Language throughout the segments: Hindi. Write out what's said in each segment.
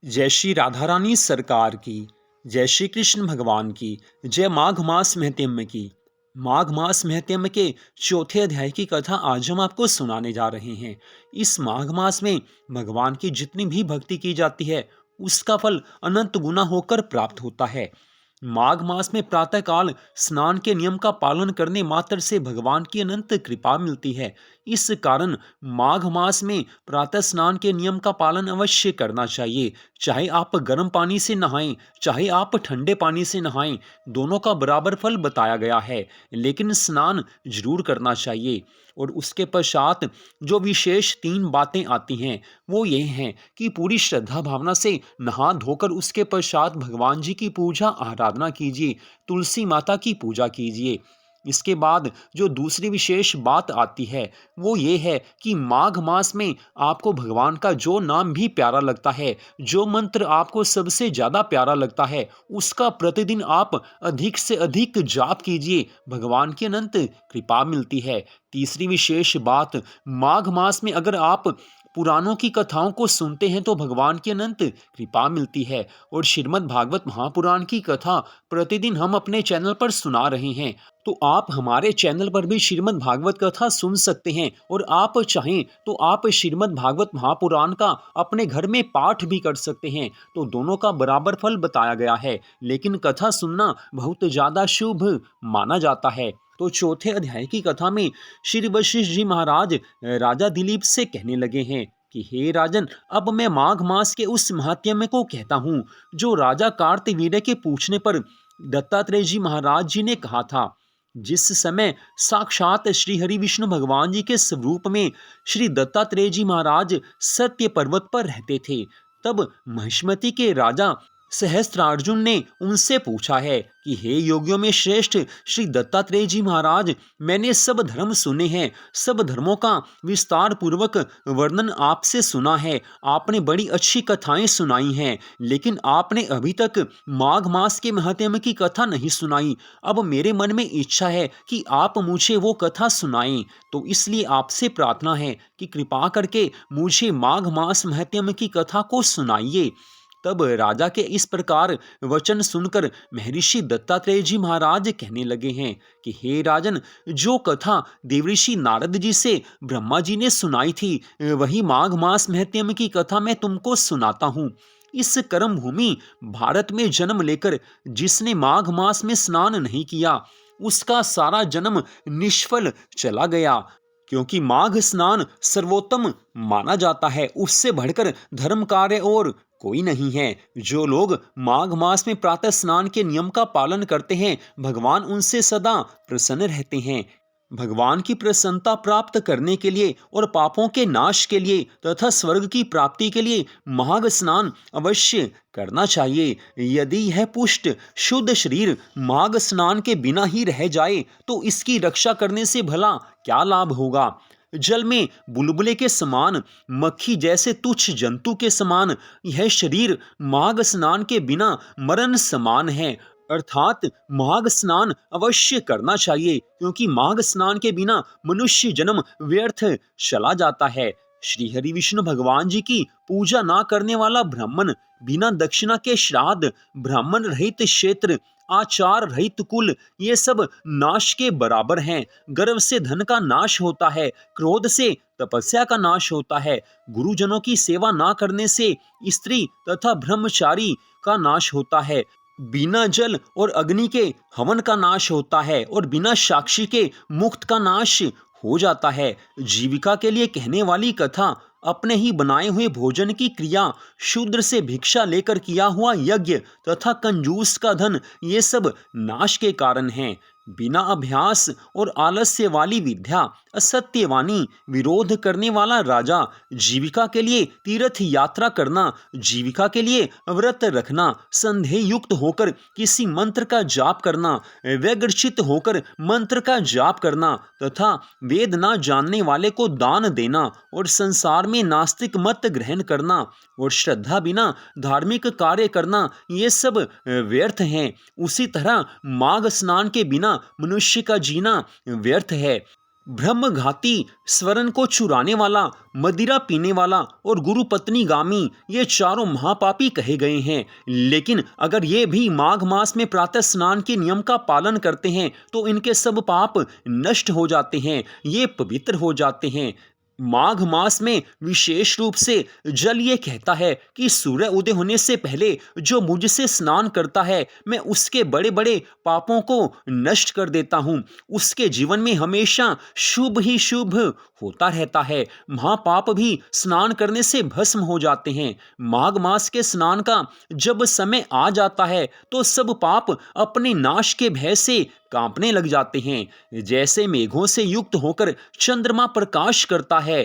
जय श्री राधा रानी सरकार की। जय श्री कृष्ण भगवान की। जय माघ मास महत्म्य की। माघ मास महत्म्य के चौथे अध्याय की कथा आज हम आपको सुनाने जा रहे हैं। इस माघ मास में भगवान की जितनी भी भक्ति की जाती है उसका फल अनंत गुना होकर प्राप्त होता है। माघ मास में प्रातःकाल स्नान के नियम का पालन करने मात्र से भगवान की अनंत कृपा मिलती है। इस कारण माघ मास में प्रातः स्नान के नियम का पालन अवश्य करना चाहिए। चाहे आप गर्म पानी से नहाएं, चाहे आप ठंडे पानी से नहाएं, दोनों का बराबर फल बताया गया है, लेकिन स्नान जरूर करना चाहिए। और उसके पश्चात जो विशेष 3 बातें आती हैं वो ये हैं कि पूरी श्रद्धा भावना से नहा धोकर उसके पश्चात भगवान जी की पूजा आराधना कीजिए, तुलसी माता की पूजा कीजिए। इसके बाद जो दूसरी विशेष बात आती है वो ये है कि माघ मास में आपको भगवान का जो नाम भी प्यारा लगता है, जो मंत्र आपको सबसे ज़्यादा प्यारा लगता है, उसका प्रतिदिन आप अधिक से अधिक जाप कीजिए, भगवान की अनंत कृपा मिलती है। तीसरी विशेष बात, माघ मास में अगर आप पुराणों की कथाओं को सुनते हैं तो भगवान की अनंत कृपा मिलती है। और श्रीमद् भागवत महापुराण की कथा प्रतिदिन हम अपने चैनल पर सुना रहे हैं, तो आप हमारे चैनल पर भी श्रीमद् भागवत कथा सुन सकते हैं। और आप चाहें तो आप श्रीमद् भागवत महापुराण का अपने घर में पाठ भी कर सकते हैं, तो दोनों का बराबर फल बताया गया है, लेकिन कथा सुनना बहुत ज़्यादा शुभ माना जाता है। तो चौथे अध्याय की कथा में श्री वशिष्ठ जी महाराज राजा दिलीप से कहने लगे हैं कि हे राजन, अब मैं माघ मास के उस महात्म्य को कहता हूँ जो राजा कार्तवीर्य के पूछने पर दत्तात्रेय जी महाराज जी ने कहा था। जिस समय साक्षात श्री हरि विष्णु भगवान जी के स्वरूप में श्री दत्तात्रेय जी महाराज सत्य पर्वत पर रहते थे, तब महिष्मति के राजा सहस्त्रार्जुन ने उनसे पूछा है कि हे योगियों में श्रेष्ठ श्री दत्तात्रेय जी महाराज, मैंने सब धर्म सुने हैं, सब धर्मों का विस्तार पूर्वक वर्णन आपसे सुना है, आपने बड़ी अच्छी कथाएं सुनाई हैं, लेकिन आपने अभी तक माघ मास के महात्म्य की कथा नहीं सुनाई। अब मेरे मन में इच्छा है कि आप मुझे वो कथा सुनाएं, तो इसलिए आपसे प्रार्थना है कि कृपा करके मुझे माघ मास महात्म्य की कथा को सुनाइए। तब राजा के इस प्रकार वचन सुनकर महर्षि दत्तात्रेय जी महाराज कहने लगे हैं कि हे राजन, जो कथा देवऋषि नारद जी से ब्रह्मा जी ने सुनाई थी वही माघ मास महत्म्य की कथा मैं तुमको सुनाता हूँ। इस कर्म भूमि भारत में जन्म लेकर जिसने माघ मास में स्नान नहीं किया उसका सारा जन्म निष्फल चला गया, क्योंकि माघ स्नान सर्वोत्तम माना जाता है, उससे बढ़कर धर्म कार्य और कोई नहीं है। जो लोग माघ मास में प्रातः स्नान के नियम का पालन करते हैं भगवान उनसे सदा प्रसन्न रहते हैं। भगवान की प्रसन्नता प्राप्त करने के लिए और पापों के नाश के लिए तथा स्वर्ग की प्राप्ति के लिए माघ स्नान अवश्य करना चाहिए। यदि यह पुष्ट शुद्ध शरीर माघ स्नान के बिना ही रह जाए तो इसकी रक्षा करने से भला क्या लाभ होगा। जल में बुलबुले के समान, मक्खी जैसे तुच्छ जंतु के समान यह शरीर माघ स्नान के बिना मरण समान है, अर्थात माघ स्नान अवश्य करना चाहिए, क्योंकि माघ स्नान के बिना मनुष्य जन्म व्यर्थ चला जाता है। श्री हरि विष्णु भगवान जी की पूजा ना करने वाला ब्राह्मण, बिना दक्षिणा के श्राद्ध, ब्राह्मण रहित क्षेत्र, आचार रहित कुल, ये सब नाश के बराबर हैं। गर्व से धन का नाश होता है, क्रोध से तपस्या का नाश होता है, गुरुजनों की सेवा ना करने से स्त्री तथा ब्रह्मचारी का नाश होता है, बिना जल और अग्नि के हवन का नाश होता है, और बिना साक्षी के मुक्त का नाश हो जाता है। जीविका के लिए कहने वाली कथा, अपने ही बनाए हुए भोजन की क्रिया, शूद्र से भिक्षा लेकर किया हुआ यज्ञ तथा कंजूस का धन, ये सब नाश के कारण हैं। बिना अभ्यास और आलस्य वाली विद्या, असत्यवाणी, विरोध करने वाला राजा, जीविका के लिए तीर्थ यात्रा करना, जीविका के लिए व्रत रखना, संदेह युक्त होकर किसी मंत्र का जाप करना, व्यग्रचित होकर मंत्र का जाप करना तथा वेद ना जानने वाले को दान देना, और संसार में नास्तिक मत ग्रहण करना और श्रद्धा बिना धार्मिक कार्य करना, ये सब व्यर्थ हैं। उसी तरह माघ स्नान के बिना मनुष्य का जीना व्यर्थ है। ब्रह्मघाती, स्वर्ण को चुराने वाला, मदिरा पीने वाला और गुरु पत्नी गामी, ये चारों महापापी कहे गए हैं। लेकिन अगर ये भी माघ मास में प्रातः स्नान के नियम का पालन करते हैं तो इनके सब पाप नष्ट हो जाते हैं, ये पवित्र हो जाते हैं। माघ मास में विशेष रूप से जल ये कहता है कि सूर्य उदय होने से पहले जो मुझसे स्नान करता है, मैं उसके बड़े बड़े पापों को नष्ट कर देता हूँ। उसके जीवन में हमेशा शुभ ही शुभ होता रहता है। महापाप भी स्नान करने से भस्म हो जाते हैं। माघ मास के स्नान का जब समय आ जाता है तो सब पाप अपने नाश के भय से कांपने लग जाते हैं। जैसे मेघों से युक्त होकर चंद्रमा प्रकाश करता है,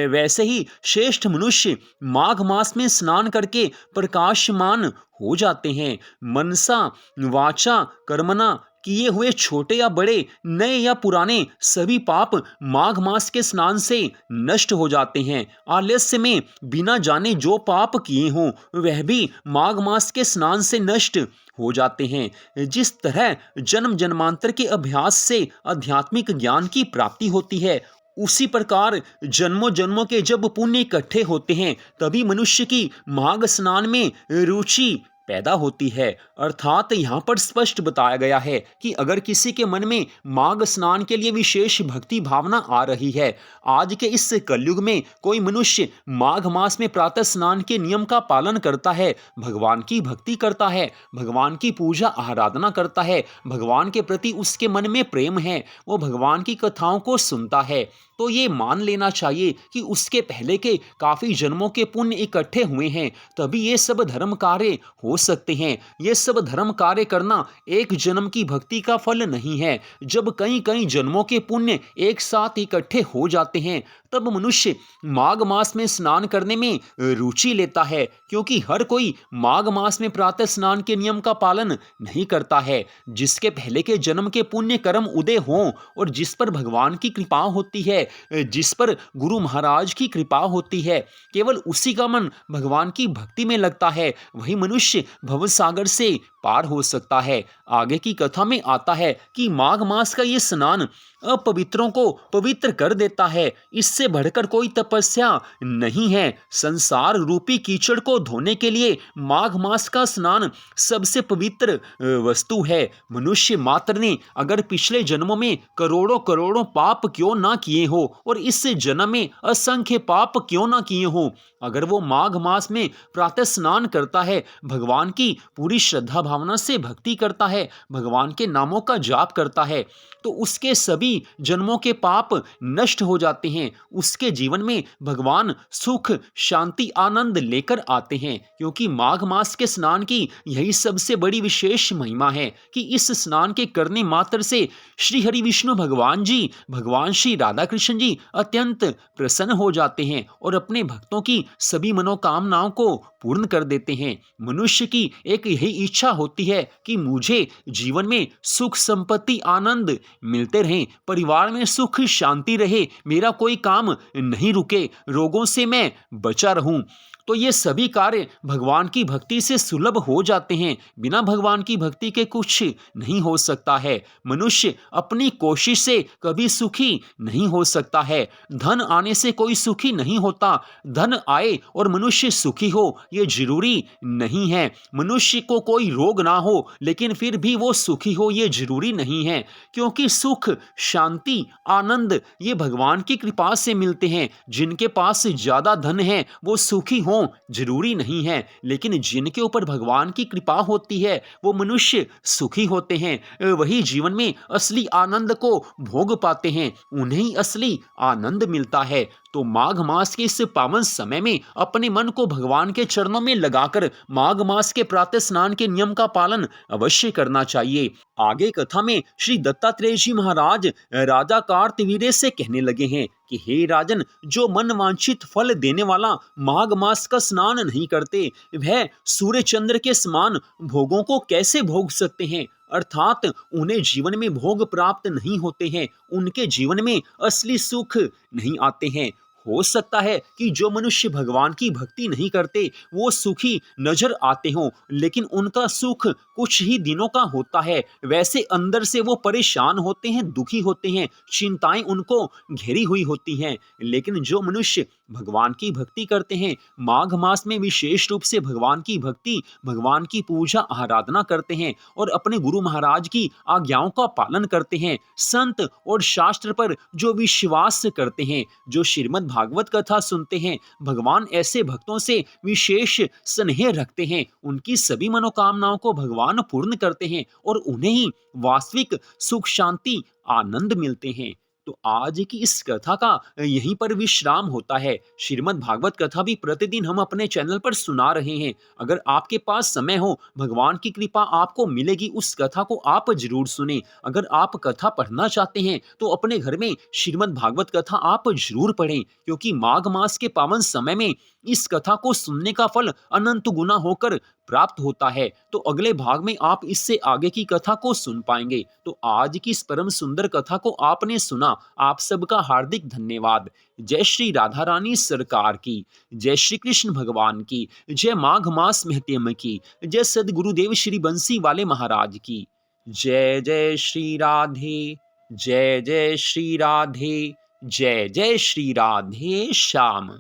वैसे ही श्रेष्ठ मनुष्य माघ मास में स्नान करके प्रकाशमान हो जाते हैं। मनसा वाचा कर्मणा किए हुए छोटे या बड़े, नए या पुराने सभी पाप माघ मास के स्नान से नष्ट हो जाते हैं। आलस्य में बिना जाने जो पाप किए हों वह भी माघ मास के स्नान से नष्ट हो जाते हैं। जिस तरह जन्म जन्मांतर के अभ्यास से आध्यात्मिक ज्ञान की प्राप्ति होती है, उसी प्रकार जन्मों जन्मों के जब पुण्य इकट्ठे होते हैं तभी मनुष्य की माघ स्नान में रुचि पैदा होती है। अर्थात यहाँ पर स्पष्ट बताया गया है कि अगर किसी के मन में माघ स्नान के लिए विशेष भक्ति भावना आ रही है, आज के इस कलयुग में कोई मनुष्य माघ मास में प्रातः स्नान के नियम का पालन करता है, भगवान की भक्ति करता है, भगवान की पूजा आराधना करता है, भगवान के प्रति उसके मन में प्रेम है, वो भगवान की कथाओं को सुनता है, तो ये मान लेना चाहिए कि उसके पहले के काफी जन्मों के पुण्य इकट्ठे हुए हैं, तभी ये सब धर्म कार्य हो सकते हैं। ये सब धर्म कार्य करना एक जन्म की भक्ति का फल नहीं है। जब कई कई जन्मों के पुण्य एक साथ इकट्ठे हो जाते हैं तब मनुष्य माघ मास में स्नान करने में रुचि लेता है, क्योंकि हर कोई माघ मास में प्रातः स्नान के नियम का पालन नहीं करता है। जिसके पहले के जन्म के पुण्य कर्म उदय हों और जिस पर भगवान की कृपा होती है, जिस पर गुरु महाराज की कृपा होती है, केवल उसी का मन भगवान की भक्ति में लगता है, वही मनुष्य भवसागर से पार हो सकता है। आगे की कथा में आता है कि माघ मास का ये स्नान अपवित्रों को पवित्र कर देता है। इससे बढ़कर कोई तपस्या नहीं है। संसार रूपी कीचड़ को धोने के लिए माघ मास का स्नान सबसे पवित्र वस्तु है। मनुष्य मात्र ने अगर पिछले जन्मों में करोड़ों करोड़ों पाप क्यों ना किए हो और इस जन्म में असंख्य पाप क्यों ना किए हो, अगर वो माघ मास में प्रातः स्नान करता है, भगवान की पूरी श्रद्धा भावना से भक्ति करता है, भगवान के नामों का जाप करता है, तो उसके सभी जन्मों के पाप नष्ट हो जाते हैं। उसके जीवन में भगवान सुख शांति आनंद लेकर आते हैं, क्योंकि माघ मास के स्नान की यही सबसे बड़ी विशेष महिमा है कि इस स्नान के करने मात्र से श्री हरि विष्णु भगवान जी, भगवान श्री राधा कृष्ण जी अत्यंत प्रसन्न हो जाते हैं और अपने भक्तों की सभी मनोकामनाओं को पूर्ण कर देते हैं। मनुष्य की एक यही इच्छा होती है कि मुझे जीवन में सुख संपत्ति आनंद मिलते रहें, परिवार में सुख शांति रहे, मेरा कोई काम नहीं रुके, रोगों से मैं बचा रहूं। तो ये सभी कार्य भगवान की भक्ति से सुलभ हो जाते हैं। बिना भगवान की भक्ति के कुछ नहीं हो सकता है। मनुष्य अपनी कोशिश से कभी सुखी नहीं हो सकता है। धन आने से कोई सुखी नहीं होता। धन आए और मनुष्य सुखी हो ये जरूरी नहीं है। मनुष्य को कोई रोग ना हो लेकिन फिर भी वो सुखी हो ये जरूरी नहीं है, क्योंकि सुख शांति आनंद ये भगवान की कृपा से मिलते हैं। जिनके पास ज्यादा धन है वो सुखी हो जरूरी नहीं है, लेकिन जिनके ऊपर भगवान की कृपा होती है वो मनुष्य सुखी होते हैं। वही जीवन में असली आनंद को भोग पाते हैं, उन्हें ही असली आनंद मिलता है। तो माघ मास के इस पावन समय में अपने मन को भगवान के चरणों में लगाकर माघ मास के प्रातः स्नान के नियम का पालन अवश्य करना चाहिए। आगे कथा में श्री दत्तात्रेय जी महाराज राजा कार्तवीर्य से कहने लगे हैं कि हे राजन, जो मन वांछित फल देने वाला माघ मास का स्नान नहीं करते वह सूर्य चंद्र के समान भोगों को कैसे भोग सकते हैं, अर्थात उन्हें जीवन में भोग प्राप्त नहीं होते हैं, उनके जीवन में असली सुख नहीं आते हैं। हो सकता है कि जो मनुष्य भगवान की भक्ति नहीं करते वो सुखी नजर आते हों, लेकिन उनका सुख कुछ ही दिनों का होता है। वैसे अंदर से वो परेशान होते हैं, दुखी होते हैं, चिंताएं उनको घेरी हुई होती हैं। लेकिन जो मनुष्य भगवान की भक्ति करते हैं, माघ मास में विशेष रूप से भगवान की भक्ति, भगवान की पूजा आराधना करते हैं और अपने गुरु महाराज की आज्ञाओं का पालन करते हैं, संत और शास्त्र पर जो विश्वास करते हैं, जो श्रीमद् भागवत कथा सुनते हैं, भगवान ऐसे भक्तों से विशेष स्नेह रखते हैं। उनकी सभी मनोकामनाओं को भगवान पूर्ण करते हैं और उन्हें ही वास्तविक सुख, शांति, आनंद मिलते हैं। तो आज की इस कथा का यहीं पर विश्राम होता है। श्रीमद् भागवत कथा भी प्रतिदिन हम अपने चैनल पर सुना रहे हैं। अगर आपके पास समय हो, भगवान की कृपा आपको मिलेगी, उस कथा को आप जरूर सुने। अगर आप कथा पढ़ना चाहते हैं तो अपने घर में श्रीमद् भागवत कथा आप जरूर पढ़ें, क्योंकि माघ मास के पावन समय में इस कथा को सुनने का फल अनंत गुना होकर प्राप्त होता है। तो अगले भाग में आप इससे आगे की कथा को सुन पाएंगे। तो आज की इस परम सुंदर कथा को आपने सुना, आप सबका हार्दिक धन्यवाद। जय श्री राधा रानी सरकार की, जय श्री कृष्ण भगवान की, जय माघ मास महत्म की, जय सदगुरुदेव श्री बंसी वाले महाराज की। जय जय श्री राधे, जय जय श्री राधे, जय जय श्री राधे श्याम।